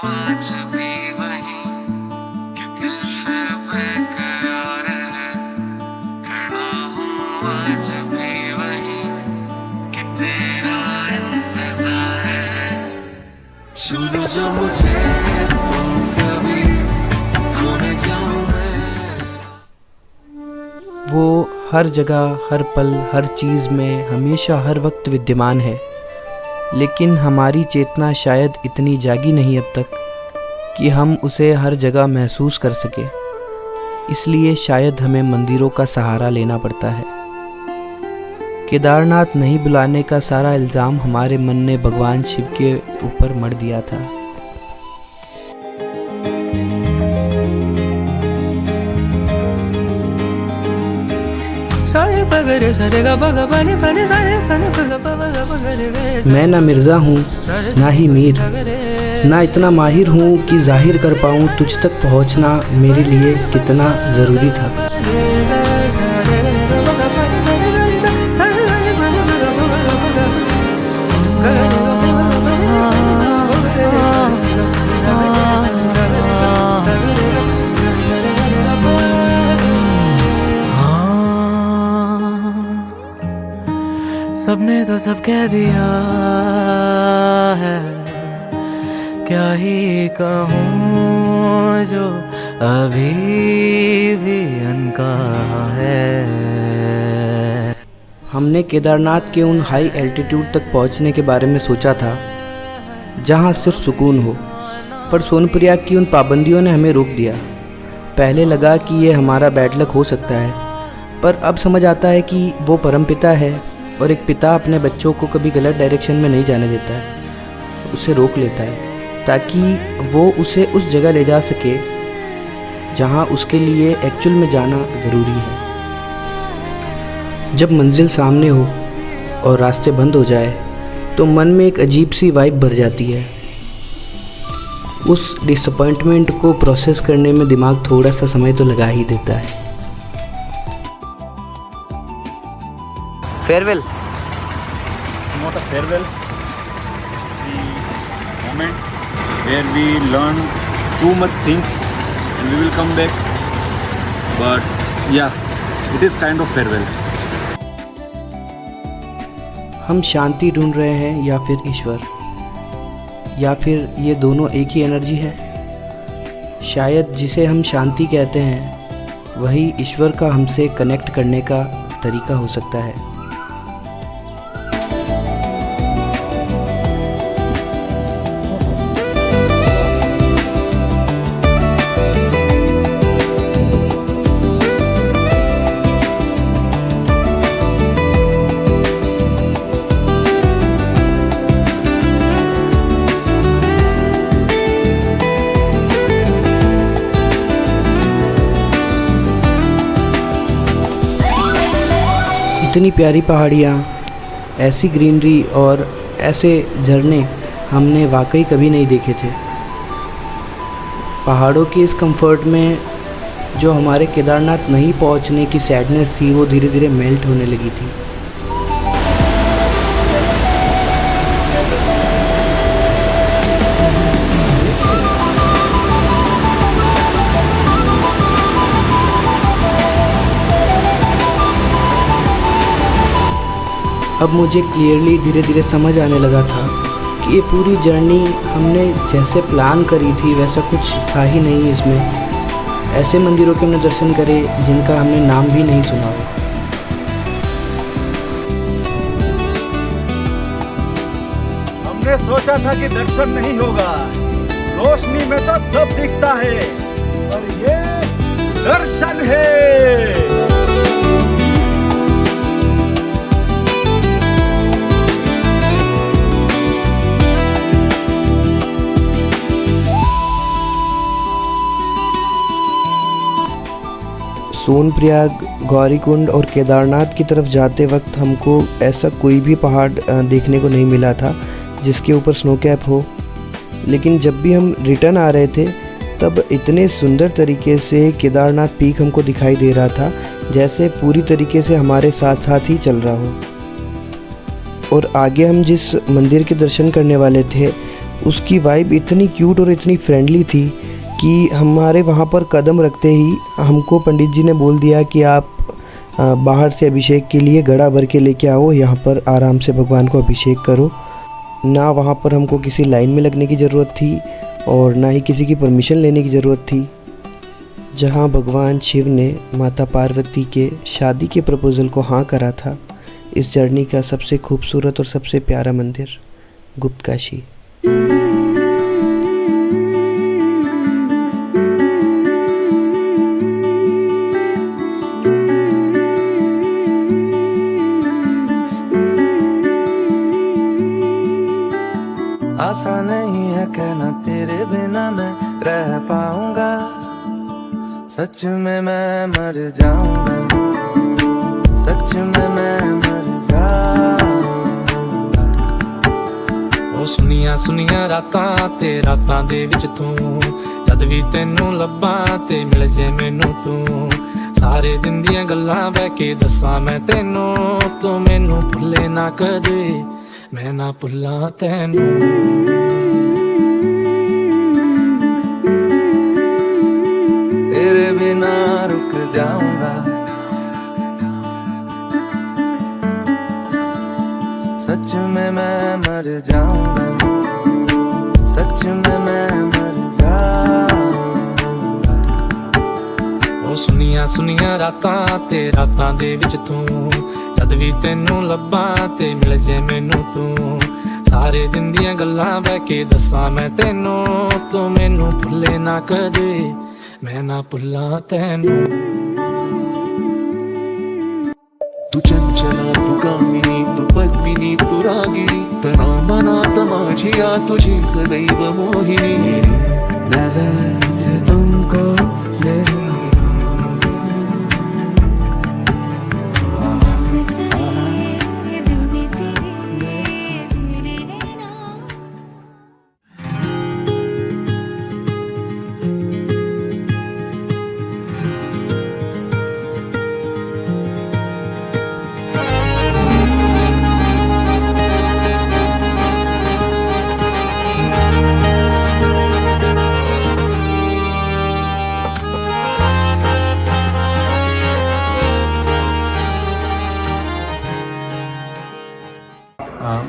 आज भी वही कि दिल फिर बेकरार है। खड़ा हूँ आज भी वही कि तेरा इंतजार है। छू लो जो मुझे तुम कभी खो न जाऊं मैं। वो हर जगह, हर पल, हर चीज़ में, हमेशा, हर वक्त विद्यमान है, लेकिन हमारी चेतना शायद इतनी जागी नहीं अब तक कि हम उसे हर जगह महसूस कर सकें। इसलिए शायद हमें मंदिरों का सहारा लेना पड़ता है। केदारनाथ नहीं बुलाने का सारा इल्ज़ाम हमारे मन ने भगवान शिव के ऊपर मढ़ दिया था। मैं ना मिर्ज़ा हूँ ना ही मीर, ना इतना माहिर हूँ कि जाहिर कर पाऊँ तुझ तक पहुँचना मेरे लिए कितना ज़रूरी था। सबने तो सब कह दिया है, क्या ही कहूँ जो अभी भी अनकहा है। हमने केदारनाथ के उन हाई एल्टीट्यूड तक पहुंचने के बारे में सोचा था जहां सिर्फ सुकून हो, पर सोनप्रयाग की उन पाबंदियों ने हमें रोक दिया। पहले लगा कि ये हमारा बैड लक हो सकता है, पर अब समझ आता है कि वो परमपिता है और एक पिता अपने बच्चों को कभी गलत डायरेक्शन में नहीं जाने देता है, उसे रोक लेता है ताकि वो उसे उस जगह ले जा सके जहाँ उसके लिए एक्चुअल में जाना ज़रूरी है। जब मंजिल सामने हो और रास्ते बंद हो जाए तो मन में एक अजीब सी वाइब भर जाती है। उस डिसअपॉइंटमेंट को प्रोसेस करने में दिमाग थोड़ा सा समय तो लगा ही देता है। Farewell. It's not a farewell. It's the moment where we learn too much things and we will come back. But yeah, it is kind of farewell. हम शांति ढूंढ रहे हैं या फिर ईश्वर, या फिर ये दोनों एक ही एनर्जी है। शायद जिसे हम शांति कहते हैं वही ईश्वर का हमसे कनेक्ट करने का तरीका हो सकता है। इतनी प्यारी पहाड़ियाँ, ऐसी ग्रीनरी और ऐसे झरने हमने वाकई कभी नहीं देखे थे। पहाड़ों की इस कंफर्ट में जो हमारे केदारनाथ नहीं पहुँचने की सैडनेस थी वो धीरे धीरे मेल्ट होने लगी थी। अब मुझे क्लियरली धीरे धीरे समझ आने लगा था कि ये पूरी जर्नी हमने जैसे प्लान करी थी वैसा कुछ था ही नहीं इसमें। ऐसे मंदिरों के हमने दर्शन करे जिनका हमने नाम भी नहीं सुना हो। हमने सोचा था कि दर्शन नहीं होगा, रोशनी में तो सब दिखता है, पर ये दर्शन है। सोनप्रयाग, गौरीकुंड और केदारनाथ की तरफ जाते वक्त हमको ऐसा कोई भी पहाड़ देखने को नहीं मिला था जिसके ऊपर स्नो कैप हो, लेकिन जब भी हम रिटर्न आ रहे थे तब इतने सुंदर तरीके से केदारनाथ पीक हमको दिखाई दे रहा था जैसे पूरी तरीके से हमारे साथ साथ ही चल रहा हो। और आगे हम जिस मंदिर के दर्शन करने वाले थे उसकी वाइब इतनी क्यूट और इतनी फ्रेंडली थी कि हमारे वहाँ पर कदम रखते ही हमको पंडित जी ने बोल दिया कि आप बाहर से अभिषेक के लिए घड़ा भर के लेके आओ, यहाँ पर आराम से भगवान को अभिषेक करो। ना वहाँ पर हमको किसी लाइन में लगने की ज़रूरत थी और ना ही किसी की परमिशन लेने की ज़रूरत थी। जहाँ भगवान शिव ने माता पार्वती के शादी के प्रपोज़ल को हाँ करा था, इस जर्नी का सबसे खूबसूरत और सबसे प्यारा मंदिर गुप्तकाशी। आशा नहीं है कहना तेरे बिना मैं रह पाऊंगा, सच में मैं मर जाऊंगा, सच में मैं मर जाऊंगा। ओ सुनिया सुनिया रातां ते रातां दे विच तू, जद भी तेनू लब्बां ते मिल जे मैनू तू, सारे दिन दियां गल्लां बह के दस्सां मैं तेनू, तू मैनू भुल्ले ना कदे मैं ना भुल्ला तेनू। तेरे बिना रुक जाऊंगा, सच में मैं मर जाऊंगा, सच में मैं मर जाऊंगा। ओ सुनिया सुनिया रातां ते रातां दे विच तू, जद भी तेनू लब्बां ते मिल जे मैनू तू, सारे दिन दियां गल्लां बह के दस्सां मैं तेनू, तू मैनू भुल्ले ना कदे मैं ना भुल्ला तेनू। तू चंचला तू कामिनी तू पद्मिनी तू रागिणी, तना मनात माझिया तुझी सदैव मोहिनी। नजर से तुमको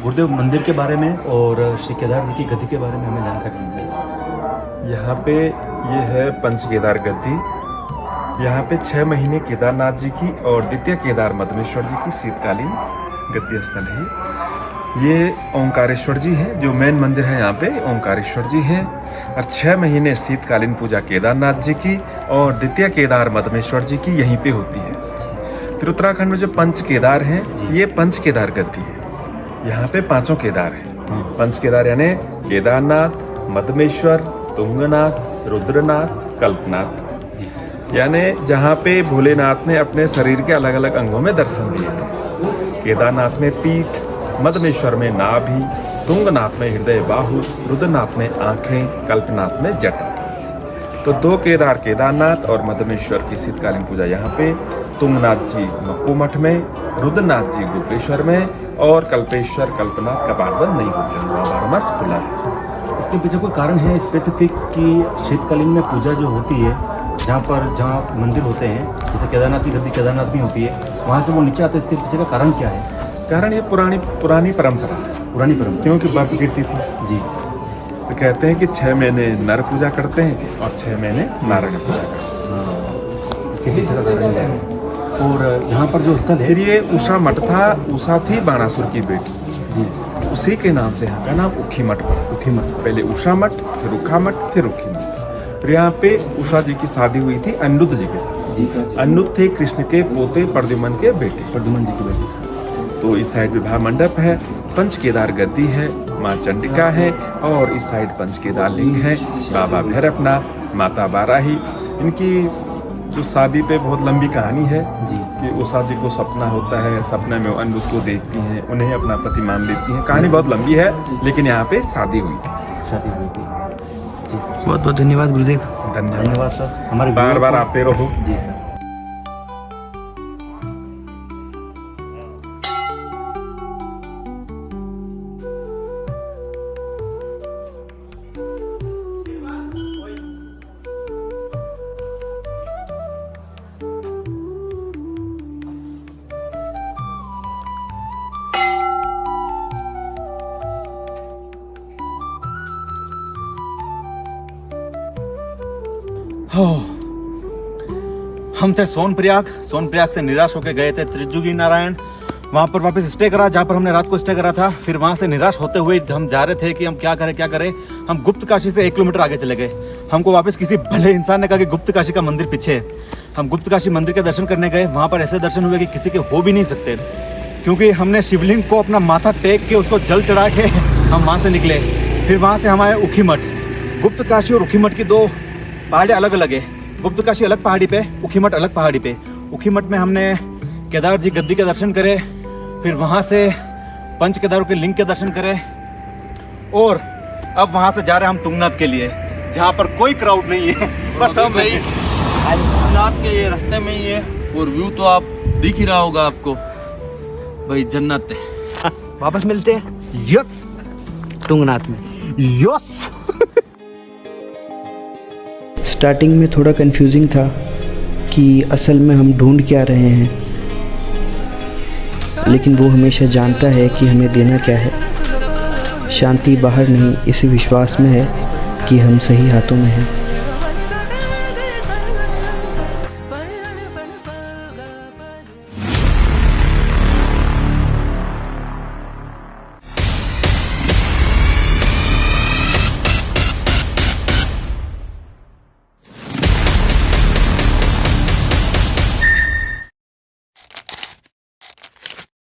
गुरुदेव मंदिर के बारे में और श्री केदार जी की गद्दी के बारे में हमें जानकारी दीजिए। यहाँ पे ये है पंच केदार गद्दी। यहाँ पे 6 महीने केदारनाथ जी की और द्वितीय केदार मदनेश्वर जी की शीतकालीन गद्दी स्थल है। ये ओंकारेश्वर जी हैं, जो मेन मंदिर है यहाँ पे ओंकारेश्वर जी हैं, और 6 महीने शीतकालीन पूजा केदारनाथ जी की और द्वितीय केदार मदनेश्वर जी की यहीं पे होती है। फिर उत्तराखंड में जो पंच केदार हैं, ये पंच केदार गद्दी है। यहाँ पे 5 केदार हैं। पंच केदार यानी केदारनाथ, मदमेश्वर, तुंगनाथ, रुद्रनाथ, कल्पनाथ, यानी जहाँ पे भोलेनाथ ने अपने शरीर के अलग अलग अंगों में दर्शन दिए। केदारनाथ में पीठ, मदमेश्वर में नाभि, तुंगनाथ में हृदय बाहु, रुद्रनाथ में आंखें, कल्पनाथ में जटा। तो 2 केदार केदारनाथ और मदमेश्वर की शीतकालीन पूजा यहाँ पे, तुंगनाथ जी मक्कू मठ में, रुद्रनाथ जी गोपेश्वर में, और कल्पेश्वर कल्पनाथ कपाटबंद नहीं होते हैं, वहाँ 12 मास खुला है। इसके पीछे कोई कारण है स्पेसिफिक कि शीतकालीन में पूजा जो होती है, जहाँ मंदिर होते हैं, जैसे केदारनाथ की गद्दी केदारनाथ में होती है, वहाँ से वो नीचे आते हैं, इसके पीछे का कारण क्या है? कारण ये पुरानी परंपरा है। पुरानी परंपरा क्योंकि बर्फ गिरती थी जी, तो कहते हैं कि 6 महीने नर पूजा करते हैं और 6 महीने नारायण पूजा करते हैं। इसके पीछे का कारण क्या है? और यहाँ पर जो स्थल है, फिर ये उषा मठ था, उषा थी बाणासुर की बेटी जी, उसी के नाम से यहाँ का नाम उखी मठ पड़ा। उखी मठ। पहले उषा मठ, फिर उखा मठ, फिर उखी मठ। फिर यहाँ पे उषा जी की शादी हुई थी अनिरुद्ध जी के साथ जी। अनिरुद्ध थे कृष्ण के पोते प्रद्युम्न के बेटे। प्रद्युम्न जी की बेटी। तो इस साइड विवाह मंडप है, पंच केदार गद्दी है, माँ चंडिका है, और इस साइड पंच केदार लिंग है, बाबा भैरवनाथ, माता बाराही। इनकी जो शादी पे बहुत लंबी कहानी है जी, कि उषा जी को सपना होता है, सपने में वो अनिरुद्ध को देखती हैं, उन्हें अपना पति मान लेती हैं। कहानी बहुत लंबी है, लेकिन यहाँ पे शादी हुई थी। शादी हुई थी जी सर। बहुत बहुत धन्यवाद गुरुदेव। धन्यवाद सर, हमारे बार बार आते रहो जी सर। हम थे सोनप्रयाग से निराश होकर गए थे त्रिजुगी नारायण। वहाँ पर वापस स्टे करा, जहाँ पर हमने रात को स्टे करा था। फिर वहाँ से निराश होते हुए हम जा रहे थे कि हम क्या करें। हम गुप्त काशी से 1 किलोमीटर आगे चले गए। हमको वापस किसी भले इंसान ने कहा कि गुप्त काशी का मंदिर पीछे है। हम गुप्त काशी मंदिर के दर्शन करने गए। वहाँ पर ऐसे दर्शन हुए कि किसी के हो भी नहीं सकते, क्योंकि हमने शिवलिंग को अपना माथा टेक के उसको जल चढ़ा के हम वहाँ से निकले। फिर वहाँ से हम आए ऊखीमठ। गुप्त काशी और ऊखीमठ की 2 पहाड़ियाँ अलग अलग है। गुप्त काशी अलग पहाड़ी पे, ऊखीमठ अलग पहाड़ी पे। ऊखीमठ में हमने केदार जी गद्दी के दर्शन करे, फिर वहाँ से पंच केदारों के लिंग के दर्शन करे, और अब वहाँ से जा रहे हैं हम तुंगनाथ के लिए, जहाँ पर कोई क्राउड नहीं है, बस हम भाई तुंगनाथ के ये रास्ते में ही है, और व्यू तो आप दिख ही रहा होगा आपको भाई, जन्नत है। वापस मिलते हैं यस तुंगनाथ में। यस। स्टार्टिंग में थोड़ा कंफ्यूजिंग था कि असल में हम ढूंढ क्या रहे हैं, लेकिन वो हमेशा जानता है कि हमें देना क्या है। शांति बाहर नहीं, इसी विश्वास में है कि हम सही हाथों में हैं।